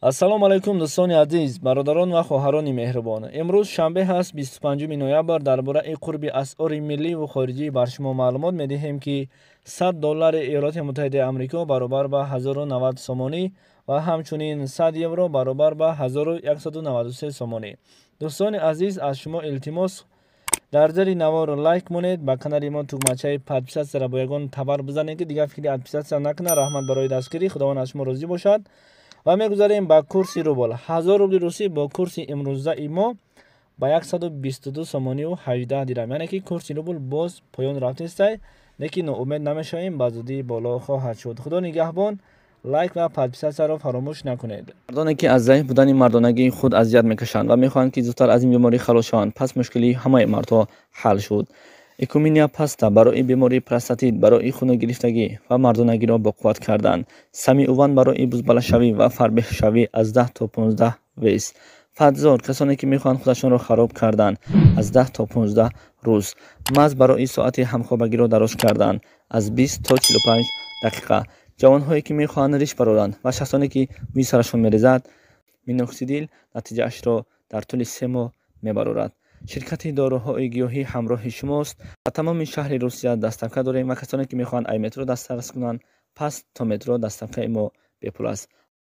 ассалому алайкум дӯстони азиз, бародарон ва хоҳарони меҳрубон. имрӯз шанбе ҳаст 25 ноябр. дар бораи қурби асъори милливу хориҷӣ бар шумо маълумот медиҳем ки $100 Иёлоти Муттаҳидаи Амрико баробар ба 1090 сомонӣ ва ҳамчунин 100 евро баробар ба 1193 сомонӣ. дӯстони азиз, аз шумо илтимос дар зери наворо лайк монед, ба канали мо тугмачаи подписатсияро бо ягон табар бизанед ки дигар фикри подписатсия накунад. раҳмат барои дастгирӣ. худованд аз шумо розӣ бошад. ва мегузарем ба курси рубл. 1000 рубли русӣ бо курси имрӯзаи мо ба 122 сомонию 18 дирам, яъне ки курси рубл боз поён рафтестай, лекин ноумед намешавем, ба зудӣ боло хоҳад шуд. худо нигаҳбон. лайк ва подписатсияро фаромӯш накунед. мардоне ки аз заиф будани мардонагии худ азият мекашанд ва мехоҳанд ки зудтар аз ин беморӣ халос шаванд, пас мушкилии ҳамаи мардҳо ҳал шуд. Ecomania паста барои бемории простатит, барои хуногирифтагӣ ва мардонагиро боқувват кардан. Самиуван барои бузбалашавӣ ва фарбеҳшавӣ аз 10 то 15 вес. Фатзор касоне ки мехоҳанд худашонро хароб кардан аз 10 то 15 рӯз. Маз барои соати ҳамхобагиро дароз кардан аз 20 то 45 дақиқа. ҷавонҳое ки мехоҳанд риш бароранд ва шахсоне ки бӯи сарашон мерезад, миноксидил натиҷаашро дар тӯли 3 моҳ мебарорад. ширкати доруҳои гиёҳӣ ҳамроҳи шумост. ба тамоми шаҳри Русия доставка дорем ва касоне ки мехоҳанд ай метро дастрас кунанд, пас то метро доставкаи мо бепул аст.